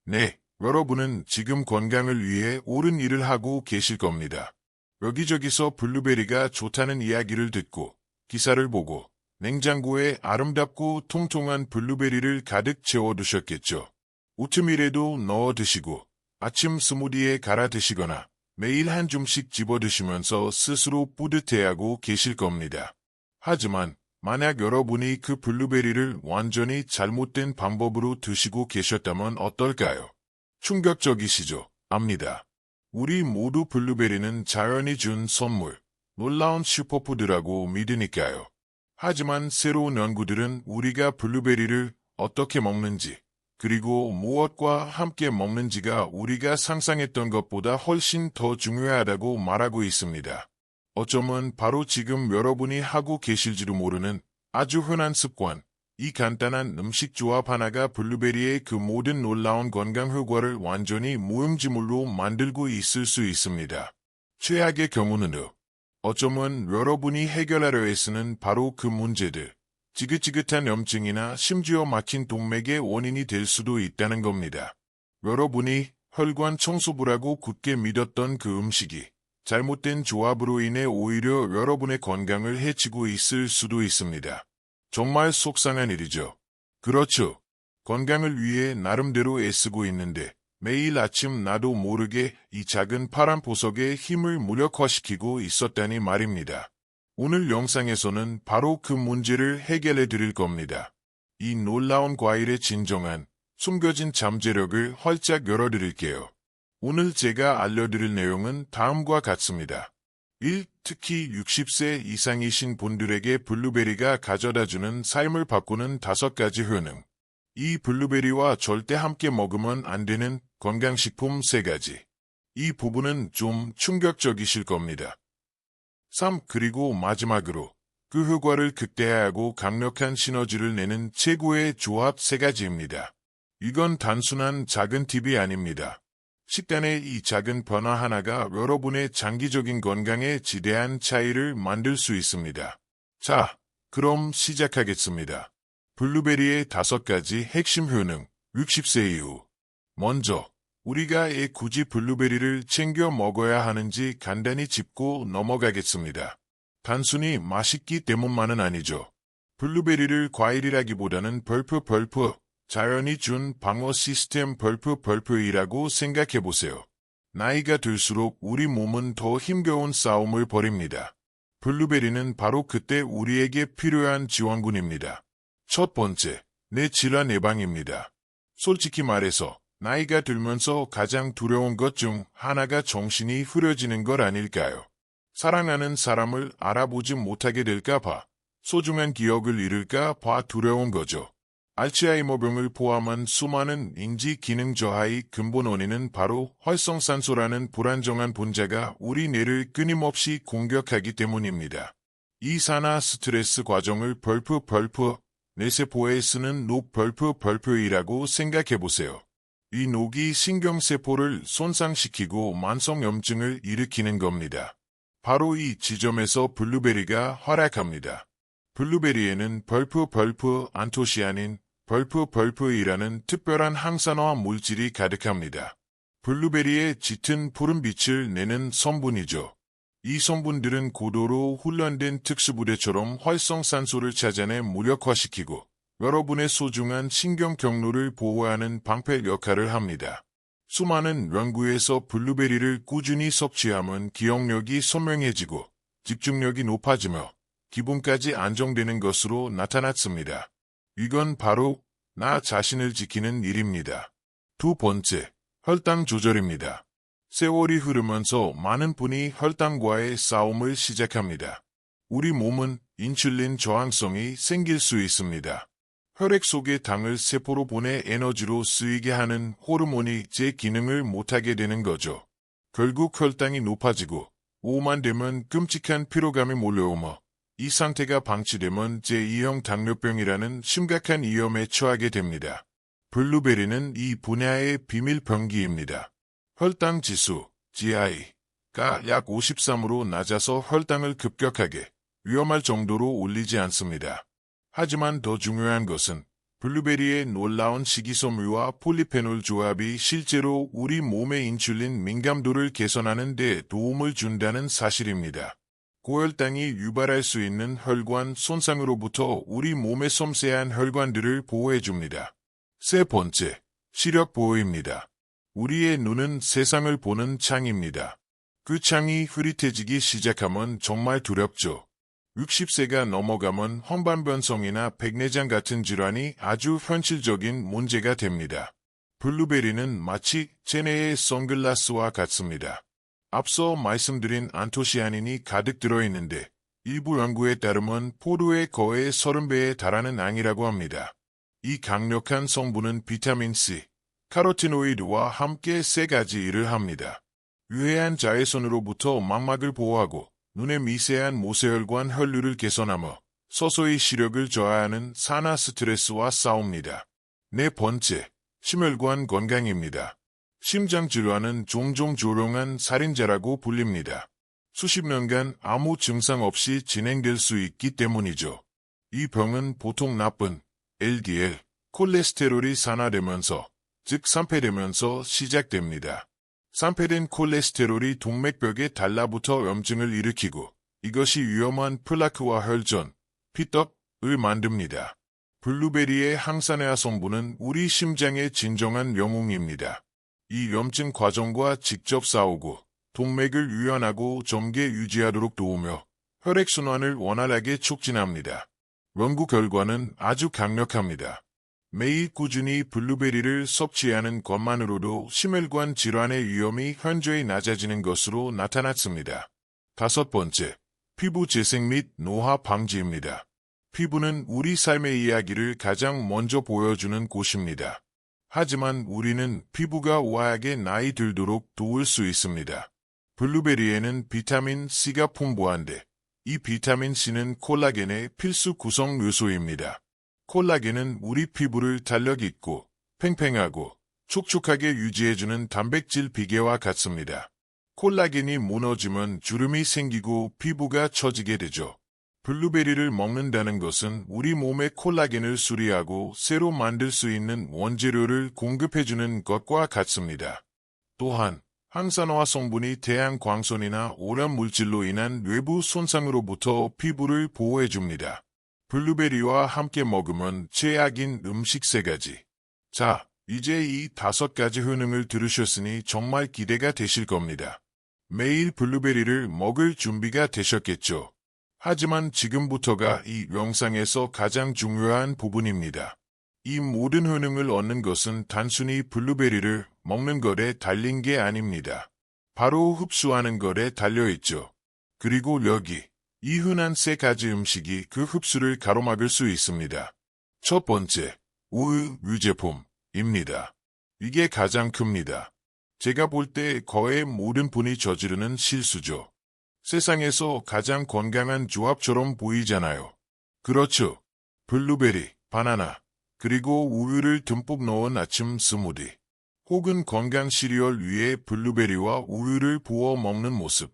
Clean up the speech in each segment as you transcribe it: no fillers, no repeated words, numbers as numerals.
네, 여러분은 지금 건강을 위해 옳은 일을 하고 계실 겁니다. 여기저기서 블루베리가 좋다는 이야기를 듣고 기사를 보고 냉장고에 아름답고 통통한 블루베리를 가득 채워두셨겠죠. 오트밀에도 넣어 드시고 아침 스무디에 갈아 드시거나 매일 한 줌씩 집어 드시면서 스스로 뿌듯해하고 계실 겁니다. 하지만 만약 여러분이 그 블루베리를 완전히 잘못된 방법으로 드시고 계셨다면 어떨까요? 충격적이시죠? 압니다. 우리 모두 블루베리는 자연이 준 선물, 놀라운 슈퍼푸드라고 믿으니까요. 하지만 새로운 연구들은 우리가 블루베리를 어떻게 먹는지, 그리고 무엇과 함께 먹는지가 우리가 상상했던 것보다 훨씬 더 중요하다고 말하고 있습니다. 어쩌면 바로 지금 여러분이 하고 계실지도 모르는 아주 흔한 습관, 이 간단한 음식 조합 하나가 블루베리의 그 모든 놀라운 건강 효과를 완전히 무용지물로 만들고 있을 수 있습니다. 최악의 경우는요. 어쩌면 여러분이 해결하려 애쓰는 바로 그 문제들, 지긋지긋한 염증이나 심지어 막힌 동맥의 원인이 될 수도 있다는 겁니다. 여러분이 혈관 청소부라고 굳게 믿었던 그 음식이 잘못된 조합으로 인해 오히려 여러분의 건강을 해치고 있을 수도 있습니다. 정말 속상한 일이죠. 그렇죠. 건강을 위해 나름대로 애쓰고 있는데 매일 아침 나도 모르게 이 작은 파란 보석에 힘을 무력화시키고 있었다니 말입니다. 오늘 영상에서는 바로 그 문제를 해결해 드릴 겁니다. 이 놀라운 과일의 진정한 숨겨진 잠재력을 활짝 열어드릴게요. 오늘 제가 알려드릴 내용은 다음과 같습니다. 1. 특히 60세 이상이신 분들에게 블루베리가 가져다주는 삶을 바꾸는 5가지 효능. 이 블루베리와 절대 함께 먹으면 안 되는 건강식품 3가지. 이 부분은 좀 충격적이실 겁니다. 3. 그리고 마지막으로 그 효과를 극대화하고 강력한 시너지를 내는 최고의 조합 3가지입니다. 이건 단순한 작은 팁이 아닙니다. 식단의 이 작은 변화 하나가 여러분의 장기적인 건강에 지대한 차이를 만들 수 있습니다. 자, 그럼 시작하겠습니다. 블루베리의 5가지 핵심 효능, 60세 이후. 먼저, 우리가 왜 굳이 블루베리를 챙겨 먹어야 하는지 간단히 짚고 넘어가겠습니다. 단순히 맛있기 때문만은 아니죠. 블루베리를 과일이라기보다는 벌프 자연이 준 방어 시스템 벌프이라고 생각해보세요. 나이가 들수록 우리 몸은 더 힘겨운 싸움을 벌입니다. 블루베리는 바로 그때 우리에게 필요한 지원군입니다. 첫 번째, 뇌 질환 예방입니다. 솔직히 말해서 나이가 들면서 가장 두려운 것 중 하나가 정신이 흐려지는 것 아닐까요? 사랑하는 사람을 알아보지 못하게 될까 봐, 소중한 기억을 잃을까 봐 두려운 거죠. 알츠하이머병을 포함한 수많은 인지 기능 저하의 근본 원인은 바로 활성산소라는 불안정한 분자가 우리 뇌를 끊임없이 공격하기 때문입니다. 이 산화 스트레스 과정을 뇌세포에 쓰는 녹벌프이라고 생각해보세요. 이 녹이 신경세포를 손상시키고 만성염증을 일으키는 겁니다. 바로 이 지점에서 블루베리가 활약합니다. 블루베리에는 안토시아닌, 벌프이라는 특별한 항산화 물질이 가득합니다. 블루베리의 짙은 푸른 빛을 내는 성분이죠. 이 성분들은 고도로 훈련된 특수부대처럼 활성산소를 찾아내 무력화시키고 여러분의 소중한 신경 경로를 보호하는 방패 역할을 합니다. 수많은 연구에서 블루베리를 꾸준히 섭취하면 기억력이 선명해지고 집중력이 높아지며 기분까지 안정되는 것으로 나타났습니다. 이건 바로 나 자신을 지키는 일입니다. 2번째, 혈당 조절입니다. 세월이 흐르면서 많은 분이 혈당과의 싸움을 시작합니다. 우리 몸은 인슐린 저항성이 생길 수 있습니다. 혈액 속의 당을 세포로 보내 에너지로 쓰이게 하는 호르몬이 제 기능을 못하게 되는 거죠. 결국 혈당이 높아지고 오후만 되면 끔찍한 피로감이 몰려오며 이 상태가 방치되면 제2형 당뇨병이라는 심각한 위험에 처하게 됩니다. 블루베리는 이 분야의 비밀 병기입니다. 혈당 지수, GI가 약 53으로 낮아서 혈당을 급격하게 위험할 정도로 올리지 않습니다. 하지만 더 중요한 것은 블루베리의 놀라운 식이섬유와 폴리페놀 조합이 실제로 우리 몸의 인슐린 민감도를 개선하는 데 도움을 준다는 사실입니다. 고혈당이 유발할 수 있는 혈관 손상으로부터 우리 몸의 섬세한 혈관들을 보호해줍니다. 세 번째, 시력 보호입니다. 우리의 눈은 세상을 보는 창입니다. 그 창이 흐릿해지기 시작하면 정말 두렵죠. 60세가 넘어가면 황반변성이나 백내장 같은 질환이 아주 현실적인 문제가 됩니다. 블루베리는 마치 체내의 선글라스와 같습니다. 앞서 말씀드린 안토시아닌이 가득 들어있는데 일부 연구에 따르면 포도의 거의 30배에 달하는 양이라고 합니다. 이 강력한 성분은 비타민C, 카로티노이드와 함께 세 가지 일을 합니다. 유해한 자외선으로부터 망막을 보호하고 눈의 미세한 모세혈관 혈류를 개선하며 서서히 시력을 저하하는 산화 스트레스와 싸웁니다. 네 번째, 심혈관 건강입니다. 심장 질환은 종종 조롱한 살인자라고 불립니다. 수십 년간 아무 증상 없이 진행될 수 있기 때문이죠. 이 병은 보통 나쁜 LDL, 콜레스테롤이 산화되면서, 즉 산패되면서 시작됩니다. 산패된 콜레스테롤이 동맥벽에 달라붙어 염증을 일으키고 이것이 위험한 플라크와 혈전, 피떡을 만듭니다. 블루베리의 항산화 성분은 우리 심장의 진정한 영웅입니다. 이 염증 과정과 직접 싸우고 동맥을 유연하고 점개 유지하도록 도우며 혈액순환을 원활하게 촉진합니다. 연구 결과는 아주 강력합니다. 매일 꾸준히 블루베리를 섭취하는 것만으로도 심혈관 질환의 위험이 현저히 낮아지는 것으로 나타났습니다. 다섯 번째, 피부 재생 및 노화 방지입니다. 피부는 우리 삶의 이야기를 가장 먼저 보여주는 곳입니다. 하지만 우리는 피부가 우아하게 나이 들도록 도울 수 있습니다. 블루베리에는 비타민 C가 풍부한데 이 비타민 C는 콜라겐의 필수 구성 요소입니다. 콜라겐은 우리 피부를 탄력 있고 팽팽하고 촉촉하게 유지해주는 단백질 비계와 같습니다. 콜라겐이 무너지면 주름이 생기고 피부가 처지게 되죠. 블루베리를 먹는다는 것은 우리 몸에 콜라겐을 수리하고 새로 만들 수 있는 원재료를 공급해주는 것과 같습니다. 또한 항산화 성분이 태양 광선이나 오염 물질로 인한 외부 손상으로부터 피부를 보호해줍니다. 블루베리와 함께 먹으면 최악인 음식 3가지. 자, 이제 이 5가지 효능을 들으셨으니 정말 기대가 되실 겁니다. 매일 블루베리를 먹을 준비가 되셨겠죠? 하지만 지금부터가 이 영상에서 가장 중요한 부분입니다. 이 모든 효능을 얻는 것은 단순히 블루베리를 먹는 것에 달린 게 아닙니다. 바로 흡수하는 것에 달려있죠. 그리고 여기 이 흔한 3가지 음식이 그 흡수를 가로막을 수 있습니다. 첫 번째, 우유 유제품입니다. 이게 가장 큽니다. 제가 볼 때 거의 모든 분이 저지르는 실수죠. 세상에서 가장 건강한 조합처럼 보이잖아요. 그렇죠. 블루베리, 바나나, 그리고 우유를 듬뿍 넣은 아침 스무디. 혹은 건강 시리얼 위에 블루베리와 우유를 부어 먹는 모습.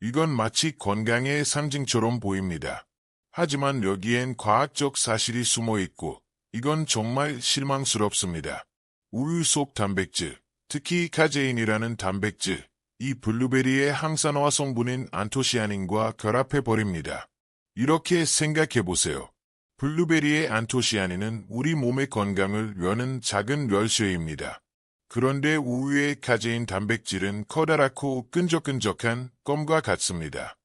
이건 마치 건강의 상징처럼 보입니다. 하지만 여기엔 과학적 사실이 숨어 있고 이건 정말 실망스럽습니다. 우유 속 단백질, 특히 카제인이라는 단백질, 이 블루베리의 항산화 성분인 안토시아닌과 결합해버립니다. 이렇게 생각해보세요. 블루베리의 안토시아닌은 우리 몸의 건강을 여는 작은 열쇠입니다. 그런데 우유의 카제인 단백질은 커다랗고 끈적끈적한 껌과 같습니다.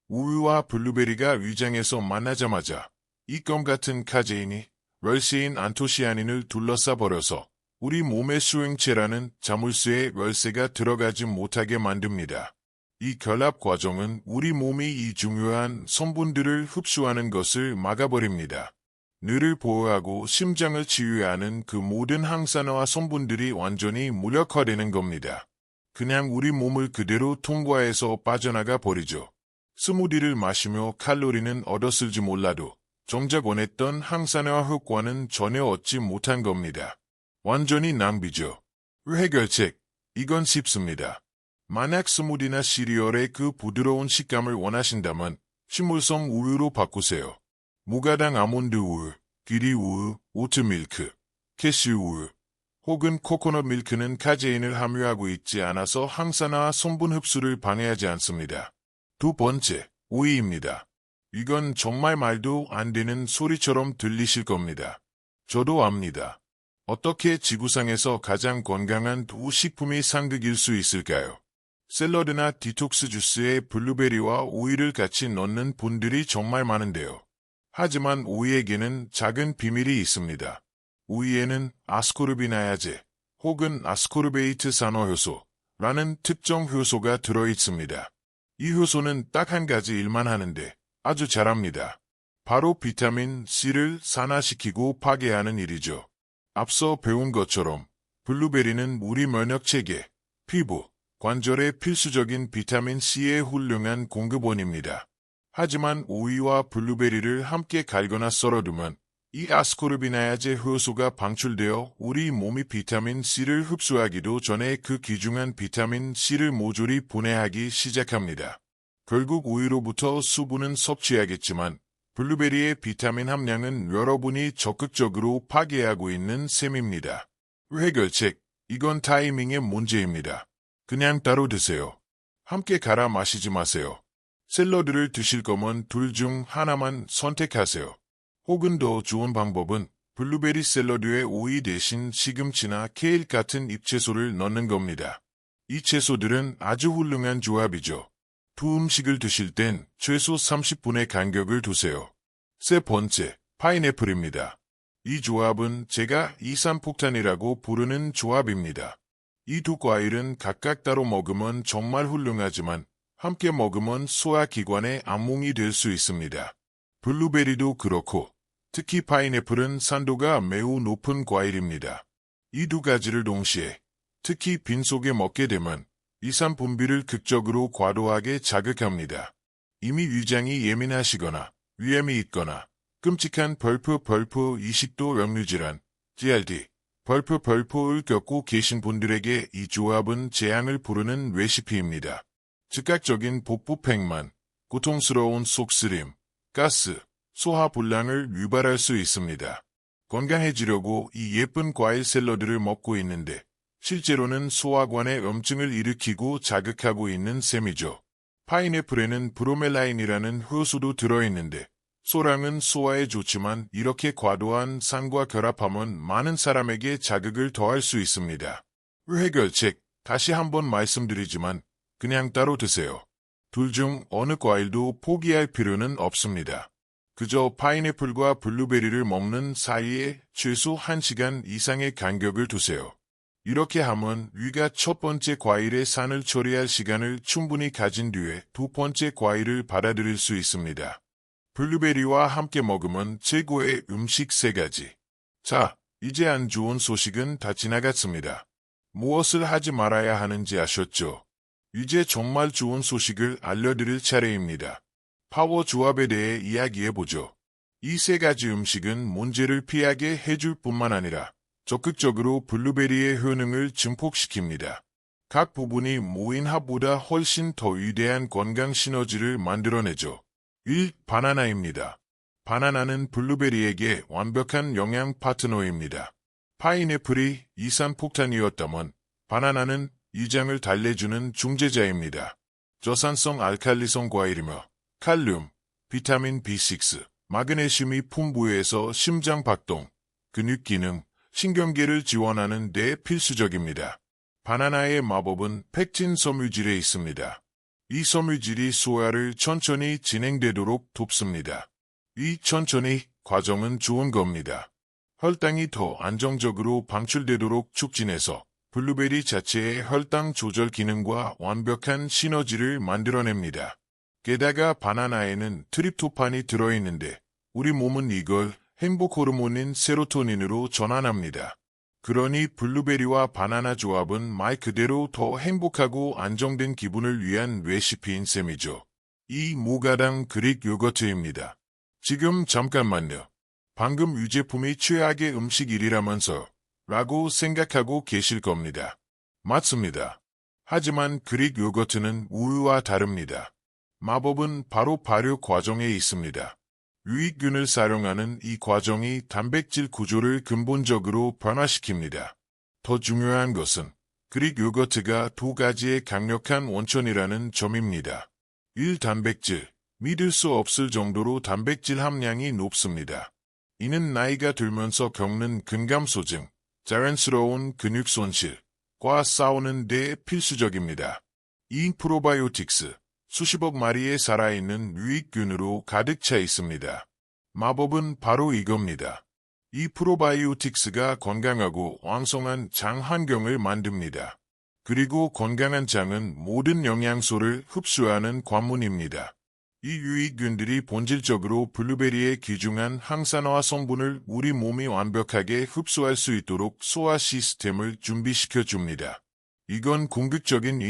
우유와 블루베리가 위장에서 만나자마자 이 껌 같은 카제인이 열쇠인 안토시아닌을 둘러싸 버려서 우리 몸의 수용체라는 자물쇠에 열쇠가 들어가지 못하게 만듭니다. 이 결합 과정은 우리 몸이 이 중요한 성분들을 흡수하는 것을 막아버립니다. 뇌를 보호하고 심장을 치유하는 그 모든 항산화 성분들이 완전히 무력화되는 겁니다. 그냥 우리 몸을 그대로 통과해서 빠져나가 버리죠. 스무디를 마시며 칼로리는 얻었을지 몰라도 정작 원했던 항산화 효과는 전혀 얻지 못한 겁니다. 완전히 낭비죠. 해결책, 이건 쉽습니다. 만약 스무디나 시리얼의 그 부드러운 식감을 원하신다면 식물성 우유로 바꾸세요. 무가당 아몬드 우유, 기리 우유, 오트밀크, 캐시우유, 혹은 코코넛 밀크는 카제인을 함유하고 있지 않아서 항산화 성분 흡수를 방해하지 않습니다. 두 번째, 오이입니다. 이건 정말 말도 안 되는 소리처럼 들리실 겁니다. 저도 압니다. 어떻게 지구상에서 가장 건강한 두 식품이 상극일 수 있을까요? 샐러드나 디톡스 주스에 블루베리와 오이를 같이 넣는 분들이 정말 많은데요. 하지만 오이에게는 작은 비밀이 있습니다. 오이에는 아스코르비나야제 혹은 아스코르베이트 산화효소라는 특정 효소가 들어있습니다. 이 효소는 딱 한 가지 일만 하는데 아주 잘합니다. 바로 비타민 C를 산화시키고 파괴하는 일이죠. 앞서 배운 것처럼 블루베리는 우리 면역체계, 피부, 관절에 필수적인 비타민 C의 훌륭한 공급원입니다. 하지만 오이와 블루베리를 함께 갈거나 썰어두면 이 아스코르비나야제 효소가 방출되어 우리 몸이 비타민 C를 흡수하기도 전에 그 귀중한 비타민 C를 모조리 분해하기 시작합니다. 결국 오이로부터 수분은 섭취하겠지만 블루베리의 비타민 함량은 여러분이 적극적으로 파괴하고 있는 셈입니다. 해결책, 이건 타이밍의 문제입니다. 그냥 따로 드세요. 함께 갈아 마시지 마세요. 샐러드를 드실 거면 둘 중 하나만 선택하세요. 혹은 더 좋은 방법은 블루베리 샐러드에 오이 대신 시금치나 케일 같은 잎채소를 넣는 겁니다. 이 채소들은 아주 훌륭한 조합이죠. 두 음식을 드실 땐 최소 30분의 간격을 두세요. 세 번째, 파인애플입니다. 이 조합은 제가 이산폭탄이라고 부르는 조합입니다. 이 두 과일은 각각 따로 먹으면 정말 훌륭하지만 함께 먹으면 소화기관에 악몽이 될 수 있습니다. 블루베리도 그렇고 특히 파인애플은 산도가 매우 높은 과일입니다. 이 두 가지를 동시에 특히 빈속에 먹게 되면 이산 분비를 극적으로 과도하게 자극합니다. 이미 위장이 예민하시거나 위염이 있거나 끔찍한 벌프 이식도 역류질환, GRD, 벌프를 겪고 계신 분들에게 이 조합은 재앙을 부르는 레시피입니다. 즉각적인 복부팽만, 고통스러운 속쓰림, 가스, 소화불량을 유발할 수 있습니다. 건강해지려고 이 예쁜 과일 샐러드를 먹고 있는데 실제로는 소화관에 염증을 일으키고 자극하고 있는 셈이죠. 파인애플에는 브로멜라인이라는 효소도 들어있는데 소량은 소화에 좋지만 이렇게 과도한 산과 결합하면 많은 사람에게 자극을 더할 수 있습니다. 해결책, 다시 한번 말씀드리지만 그냥 따로 드세요. 둘 중 어느 과일도 포기할 필요는 없습니다. 그저 파인애플과 블루베리를 먹는 사이에 최소 1시간 이상의 간격을 두세요. 이렇게 하면 위가 첫 번째 과일의 산을 처리할 시간을 충분히 가진 뒤에 두 번째 과일을 받아들일 수 있습니다. 블루베리와 함께 먹으면 최고의 음식 3가지. 자, 이제 안 좋은 소식은 다 지나갔습니다. 무엇을 하지 말아야 하는지 아셨죠? 이제 정말 좋은 소식을 알려드릴 차례입니다. 파워 조합에 대해 이야기해보죠. 이 3가지 음식은 문제를 피하게 해줄 뿐만 아니라 적극적으로 블루베리의 효능을 증폭시킵니다. 각 부분이 모인 합보다 훨씬 더 위대한 건강 시너지를 만들어내죠. 1. 바나나입니다. 바나나는 블루베리에게 완벽한 영양 파트너입니다. 파인애플이 이산폭탄이었다면 바나나는 위장을 달래주는 중재자입니다. 저산성 알칼리성 과일이며 칼륨, 비타민 B6, 마그네슘이 풍부해서 심장 박동, 근육 기능, 신경계를 지원하는 데 필수적입니다. 바나나의 마법은 펙틴 섬유질에 있습니다. 이 섬유질이 소화를 천천히 진행되도록 돕습니다. 이 천천히 과정은 좋은 겁니다. 혈당이 더 안정적으로 방출되도록 촉진해서 블루베리 자체의 혈당 조절 기능과 완벽한 시너지를 만들어냅니다. 게다가 바나나에는 트립토판이 들어있는데 우리 몸은 이걸 행복 호르몬인 세로토닌으로 전환합니다. 그러니 블루베리와 바나나 조합은 말 그대로 더 행복하고 안정된 기분을 위한 레시피인 셈이죠. 이 무가당 그릭 요거트입니다. 지금 잠깐만요. 방금 유제품이 최악의 음식 1위라면서 라고 생각하고 계실 겁니다. 맞습니다. 하지만 그릭 요거트는 우유와 다릅니다. 마법은 바로 발효 과정에 있습니다. 유익균을 사용하는 이 과정이 단백질 구조를 근본적으로 변화시킵니다. 더 중요한 것은 그릭 요거트가 두 가지의 강력한 원천이라는 점입니다. 1. 단백질. 믿을 수 없을 정도로 단백질 함량이 높습니다. 이는 나이가 들면서 겪는 근감소증, 자연스러운 근육 손실과 싸우는 데 필수적입니다. 2. 프로바이오틱스. 수십억 마리의 살아있는 유익균으로 가득 차 있습니다. 마법은 바로 이겁니다. 이 프로바이오틱스가 건강하고 왕성한 장 환경을 만듭니다. 그리고 건강한 장은 모든 영양소를 흡수하는 관문입니다. 이 유익균들이 본질적으로 블루베리의 귀중한 항산화 성분을 우리 몸이 완벽하게 흡수할 수 있도록 소화 시스템을 준비시켜 줍니다. 이건 궁극적인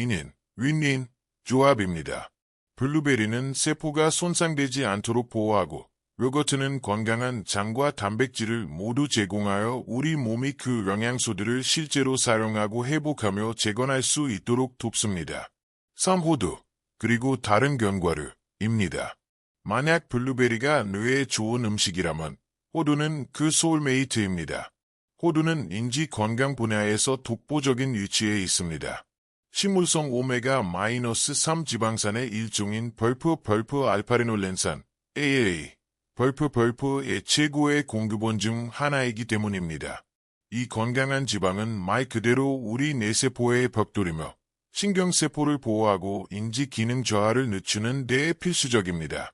윈윈 조합입니다. 블루베리는 세포가 손상되지 않도록 보호하고 요거트는 건강한 장과 단백질을 모두 제공하여 우리 몸이 그 영양소들을 실제로 사용하고 회복하며 재건할 수 있도록 돕습니다. 3. 호두, 그리고 다른 견과류입니다. 만약 블루베리가 뇌에 좋은 음식이라면 호두는 그 소울메이트입니다. 호두는 인지 건강 분야에서 독보적인 위치에 있습니다. 식물성 오메가-3 지방산의 일종인 벌프 알파리놀렌산, ALA, 벌프의 최고의 공급원 중 하나이기 때문입니다. 이 건강한 지방은 말 그대로 우리 뇌세포의 벽돌이며 신경세포를 보호하고 인지 기능 저하를 늦추는 데 필수적입니다.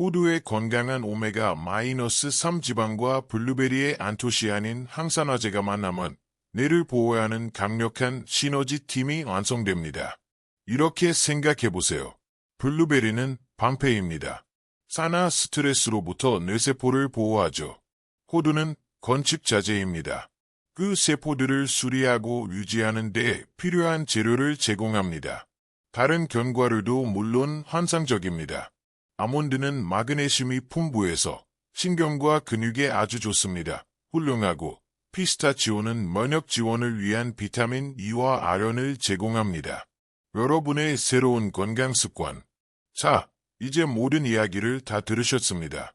호두의 건강한 오메가-3 지방과 블루베리의 안토시아닌 항산화제가 만나면 뇌를 보호하는 강력한 시너지 팀이 완성됩니다. 이렇게 생각해보세요. 블루베리는 방패입니다. 산화 스트레스로부터 뇌세포를 보호하죠. 호두는 건축자재입니다. 그 세포들을 수리하고 유지하는 데 필요한 재료를 제공합니다. 다른 견과류도 물론 환상적입니다. 아몬드는 마그네슘이 풍부해서 신경과 근육에 아주 좋습니다. 훌륭하고 피스타치오는 면역 지원을 위한 비타민 E와 아연을 제공합니다. 여러분의 새로운 건강 습관. 자, 이제 모든 이야기를 다 들으셨습니다.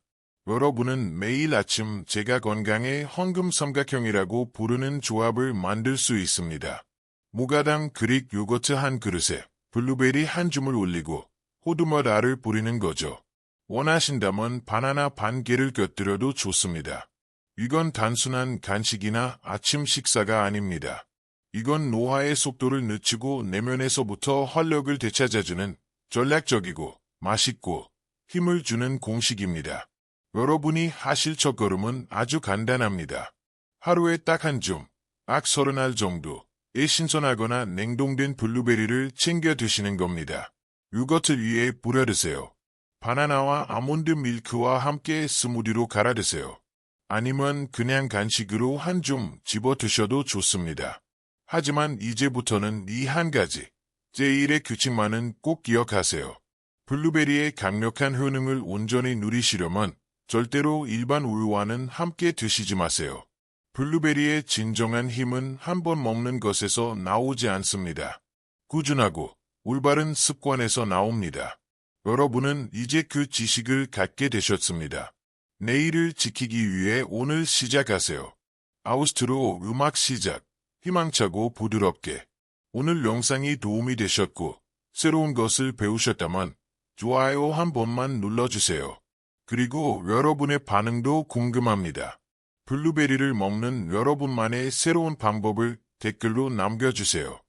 여러분은 매일 아침 제가 건강의 황금 삼각형이라고 부르는 조합을 만들 수 있습니다. 무가당 그릭 요거트 한 그릇에 블루베리 한 줌을 올리고 호두맛 알을 뿌리는 거죠. 원하신다면 바나나 반 개를 곁들여도 좋습니다. 이건 단순한 간식이나 아침 식사가 아닙니다. 이건 노화의 속도를 늦추고 내면에서부터 활력을 되찾아주는 전략적이고 맛있고 힘을 주는 공식입니다. 여러분이 하실 첫걸음은 아주 간단합니다. 하루에 딱 한 줌, 약 30알 정도의 신선하거나 냉동된 블루베리를 챙겨 드시는 겁니다. 요거트 위에 뿌려 드세요. 바나나와 아몬드 밀크와 함께 스무디로 갈아 드세요. 아니면 그냥 간식으로 한 줌 집어 드셔도 좋습니다. 하지만 이제부터는 이 한 가지, 제1의 규칙만은 꼭 기억하세요. 블루베리의 강력한 효능을 온전히 누리시려면 절대로 일반 우유와는 함께 드시지 마세요. 블루베리의 진정한 힘은 한 번 먹는 것에서 나오지 않습니다. 꾸준하고 올바른 습관에서 나옵니다. 여러분은 이제 그 지식을 갖게 되셨습니다. 내일을 지키기 위해 오늘 시작하세요. 아우스트로 음악 시작. 희망차고 부드럽게. 오늘 영상이 도움이 되셨고 새로운 것을 배우셨다면 좋아요 한 번만 눌러주세요. 그리고 여러분의 반응도 궁금합니다. 블루베리를 먹는 여러분만의 새로운 방법을 댓글로 남겨주세요.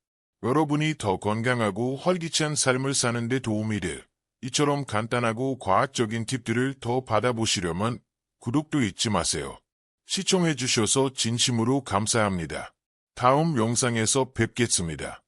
여러분이 더 건강하고 활기찬 삶을 사는 데 도움이 될 이처럼 간단하고 과학적인 팁들을 더 받아보시려면 구독도 잊지 마세요. 시청해주셔서 진심으로 감사합니다. 다음 영상에서 뵙겠습니다.